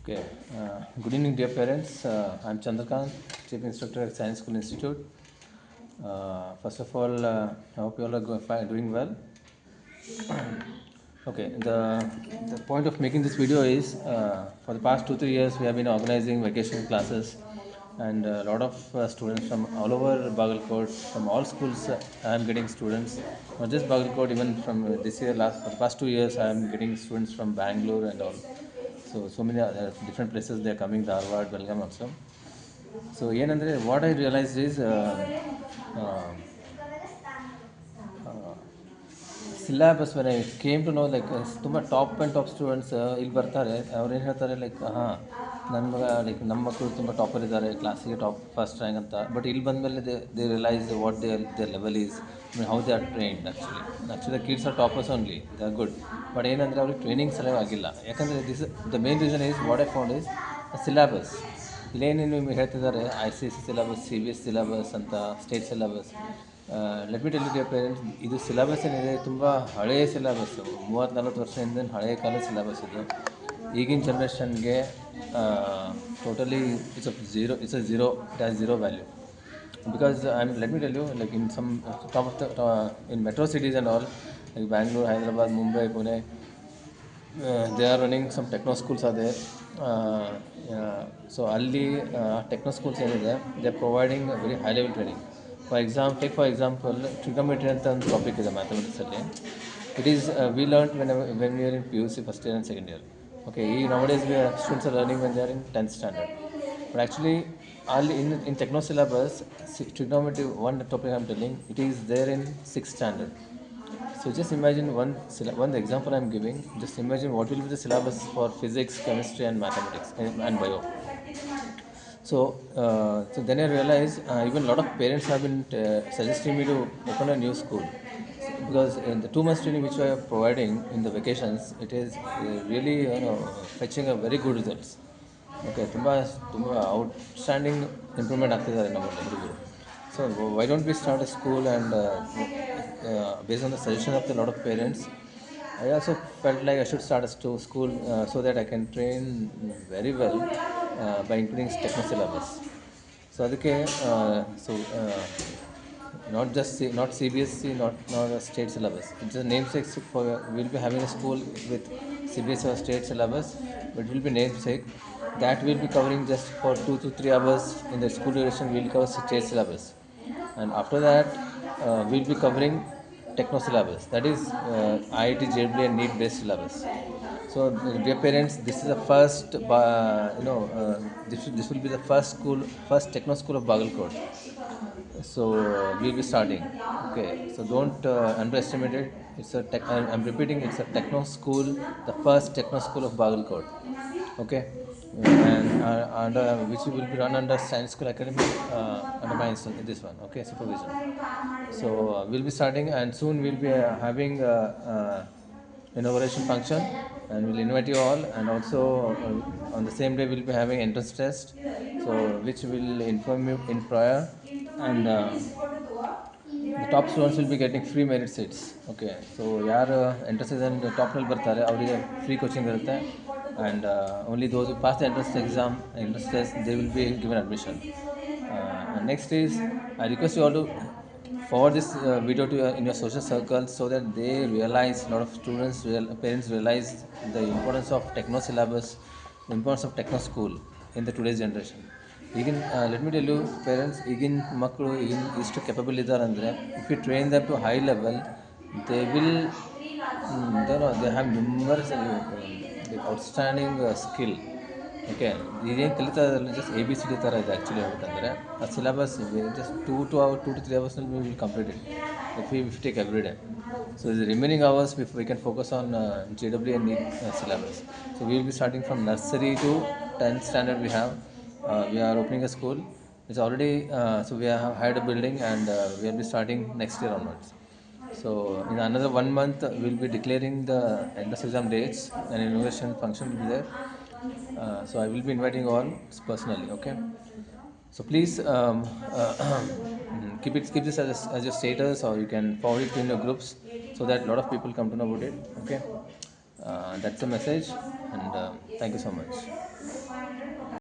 Okay. Good evening, dear parents. I'm Chandrakant, Chief Instructor at Science School Institute. First of all, I hope you all are doing well. Okay. The point of making this video is for the past 2-3 years we have been organizing vacation classes, and a lot of students from all over Bagalkot, from all schools. I am getting students, not just Bagalkot, even from this year, last for the past 2 years, I am getting students from Bangalore and all. So many different places they are coming, Dharwad, Belgaum also. So ಏನಂದರೆ what I realise is syllabus when I came to know like ತುಂಬ top and top students ಇಲ್ಲಿ ಬರ್ತಾರೆ. ಅವ್ರು ಏನು ಹೇಳ್ತಾರೆ like ನನ್ನ ಮಗ like ನಮ್ಮ ಮಕ್ಕಳು ತುಂಬ ಟಾಪರ್ ಇದ್ದಾರೆ, ಕ್ಲಾಸಿಗೆ ಟಾಪ್ ಫಸ್ಟ್ ರ್ಯಾಂಕ್ ಅಂತ. ಬಟ್ ಇಲ್ಲಿ ಬಂದಮೇಲೆ they realise what they level is, how they are trained. Actually kids are toppers only, they are good. But ಏನಂದರೆ ಅವ್ರಿಗೆ ಟ್ರೈನಿಂಗ್ ಸರಿಯಾಗಿ ಆಗಿಲ್ಲ. ಯಾಕಂದರೆ the main reason is what I found is syllabus. ಇಲ್ಲೇನು ನಿಮಗೆ ಹೇಳ್ತಿದ್ದಾರೆ ICSE ಸಿಲೆಬಸ್, CBSE ಸಿಲೆಬಸ್ ಅಂತ, state syllabus. Let me tell you dear parents, ಇದು ಸಿಲೆಬಸ್ ಏನಿದೆ ತುಂಬ ಹಳೆಯ ಸಿಲೆಬಸ್ಸು, 30-40 ವರ್ಷದಿಂದ ಹಳೆಯ ಕಾಲದ ಸಿಲೆಬಸ್ ಇದು. ಈಗಿನ ಜನ್ರೇಷನ್ಗೆ totally it's a zero, it has zero value. Because let me tell you, like in some top of the in metro cities and all, like Bangalore, Hyderabad, Mumbai, Pune, they are running some techno schools are there. So ಅಲ್ಲಿ techno schools ಏನಿದೆ, they are providing a very high level training. Take for example trigonometry ಅಂತ ಒಂದು topic ಇದೆ ಮ್ಯಾಥಮೆಟಿಕ್ಸಲ್ಲಿ. It is we learned when we are in PUC first year and second year. Okay, nowadays students are learning when they are in 10th standard. But actually in techno syllabus, trigonometry, one topic I'm telling, it is there in 6th standard. So just imagine one example I'm giving. Just imagine what will be the syllabus for physics, chemistry and mathematics and bio. So then I realized even a lot of parents have been suggesting me to open a new school, because in the 2 months training which I am providing in the vacations, it is really fetching a very good results. Okay, ತುಂಬ outstanding improvement ಆಗ್ತಿದ್ದಾರೆ ನಮ್ಮಲ್ಲಿ ಹುಡುಗರು. So why don't we start a school, and based on the suggestion of a lot of parents, I also felt like I should start a school so that I can train very well by including techno syllabus. So ಅದಕ್ಕೆ not CBSE, not a state syllabus. It's a namesake. We'll be having a school with CBSE or state syllabus, but it will be namesake. That will be covering just for 2 to 3 hours in the school duration. We'll cover state syllabus, and after that we'll be covering techno syllabus. That is IIT, JEE and NEET based syllabus. So dear parents, this is the first this will be the first techno school of Bagalkot. So we'll be starting. Okay, so don't underestimate it. I'm repeating, it's a techno school, the first techno school of Bagalkot. Okay, and which will be run under Science School Academy, under my this one. Okay, supervision. So we'll be starting, and soon we'll be having inauguration function, and we'll invite you all. And also on the same day we'll be having entrance test, so which will inform you in prior. And the top students will be getting free merit seats. Okay, so ಯಾರು entrance exam ಟಾಪ್ನಲ್ಲಿ ಬರ್ತಾರೆ ಅವರಿಗೆ free coaching ಇರುತ್ತೆ, and only those who pass the entrance test, they will be given admission. And next is, I request you all to forward this video to in your social circles, so that they realize, a lot of students, parents realize the importance of techno syllabus, the importance of techno school in the today's generation. ಈಗಿನ let me tell you parents, ಈಗಿನ ಮಕ್ಕಳು ಇಷ್ಟು capable ಇದ್ದಾರೆ ಅಂದರೆ, if you train them to high level, they will they have members outstanding skill. Okay, ಇದೇನು ಕಲಿತಾ ಇದ್ರಲ್ಲಿ just ABCD ಥರ ಇದೆ ಆ್ಯಕ್ಚುಲಿ ಹೇಳ್ಬೇಕಂದ್ರೆ. ಆ syllabus just 2 to 3 hours we will complete it if we take every day. So the remaining hours we can focus on JEE and NEET syllabus. So we will be starting from nursery to 10th standard. We are opening a school. It's already so we have hired a building, and we will be starting next year onwards. So in another 1 month we'll be declaring the entrance exam dates, and inauguration function will be there. So I will be inviting all personally. Okay, so please keep this as your status, or you can forward it in your groups, so that a lot of people come to know about it. Okay, that's the message. And thank you so much.